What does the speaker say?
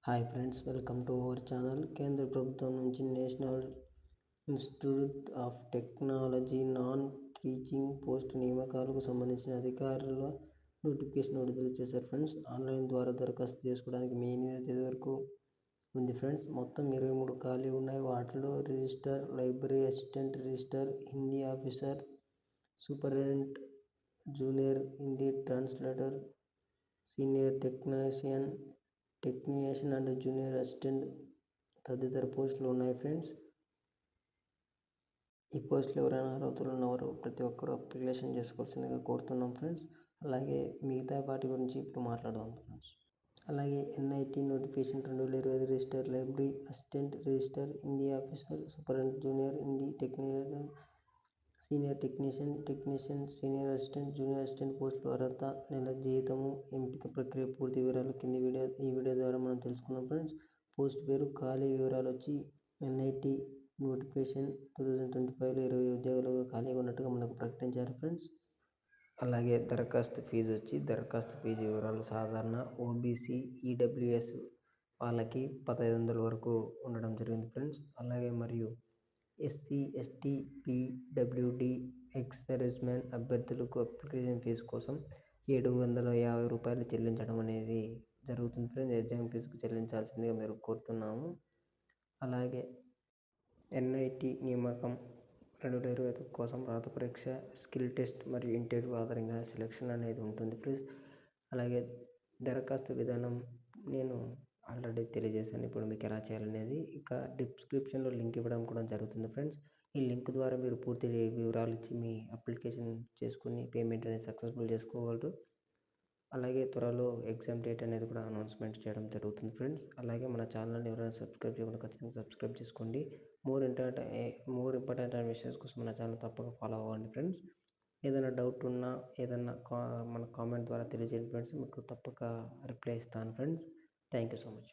Hi friends, welcome to our channel. కేంద్ర ప్రభుత్వం నుంచి National Institute of Technology non teaching post నియామకాలకు సంబంధించిన అధికారుల నోటిఫికేషన్ విడుదల చేశారు ఫ్రెండ్స్. ఆన్లైన్ ద్వారా దరఖాస్తు చేసుకోవడానికి మే 8వ తేదీ వరకు ఉంది ఫ్రెండ్స్. మొత్తం 23 ఖాళీ ఉన్నాయి. వాటిలో register, library assistant, register, Hindi officer, superintendent, junior Hindi translator, senior technician and junior assistant తదితర పోస్టులు ఉన్నాయి ఫ్రెండ్స్. ఈ పోస్టులు ఎవరైనా అర్హతలు ఉన్నవారు ప్రతి ఒక్కరూ అప్లికేషన్ చేసుకోవాల్సిందిగా కోరుతున్నాం ఫ్రెండ్స్. అలాగే మిగతా వాటి గురించి ఇప్పుడు మాట్లాడదాం ఫ్రెండ్స్. అలాగే NIT notification 2025 register, library assistant, register, Hindi officer, superintendent, junior Hindi technician, senior technician, senior assistant, junior assistant పోస్టులు. అర్హత, నెల జీతము, ఎంపిక ప్రక్రియ పూర్తి వివరాలు ఈ వీడియో ద్వారా మనం తెలుసుకున్నాం ఫ్రెండ్స్. పోస్ట్ పేరు, ఖాళీ వివరాలు వచ్చి ఎన్ఐటి నోటిఫికేషన్ 2025లో 20 ఉద్యోగాలుగా ఖాళీగా ఉన్నట్టుగా మనకు ప్రకటించారు ఫ్రెండ్స్. అలాగే దరఖాస్తు ఫీజు వచ్చి దరఖాస్తు ఫీజు వివరాలు సాధారణ, ఓబీసీ, ఈడబ్ల్యూఎస్ వాళ్ళకి 1500 వరకు ఉండడం జరిగింది ఫ్రెండ్స్. అలాగే మరియు SC, ST, PWD, ex service man అభ్యర్థులకు అప్లికేషన్ ఫీజు కోసం 750 రూపాయలు చెల్లించడం అనేది జరుగుతుంది ఫ్రెండ్స్. ఎగ్జామ్ ఫీజుకు చెల్లించాల్సిందిగా మీరు కోరుతున్నాము. అలాగే ఎన్ఐటి నియామకం 2025 కోసం రాత పరీక్ష, స్కిల్ టెస్ట్ మరియు ఇంటర్వ్యూ ఆధారంగా సెలక్షన్ అనేది ఉంటుంది ఫ్రెండ్స్. అలాగే దరఖాస్తు విధానం నేను ఆల్రెడీ తెలియజేశాను. ఇప్పుడు మీకు ఎలా చేయాలనేది ఇక డిస్క్రిప్షన్లో లింక్ ఇవ్వడం కూడా జరుగుతుంది ఫ్రెండ్స్. ఈ లింక్ ద్వారా మీరు పూర్తి వివరాలు ఇచ్చి మీ అప్లికేషన్ చేసుకుని పేమెంట్ అనేది సక్సెస్ఫుల్ చేసుకోగలరు. అలాగే త్వరలో ఎగ్జామ్ డేట్ అనేది కూడా అనౌన్స్మెంట్ చేయడం జరుగుతుంది ఫ్రెండ్స్. అలాగే మన ఛానల్ని ఎవరైనా సబ్స్క్రైబ్ చేయకుండా ఖచ్చితంగా సబ్స్క్రైబ్ చేసుకోండి. మోర్ ఇంపార్టెంట్ విషయాల కోసం మన ఛానల్ తప్పక ఫాలో అవ్వండి ఫ్రెండ్స్. ఏదైనా డౌట్ ఉన్నా ఏదైనా మన కామెంట్ ద్వారా తెలియజేయండి ఫ్రెండ్స్. మీకు తప్పక రిప్లై ఇస్తాను friends. Thank you so much.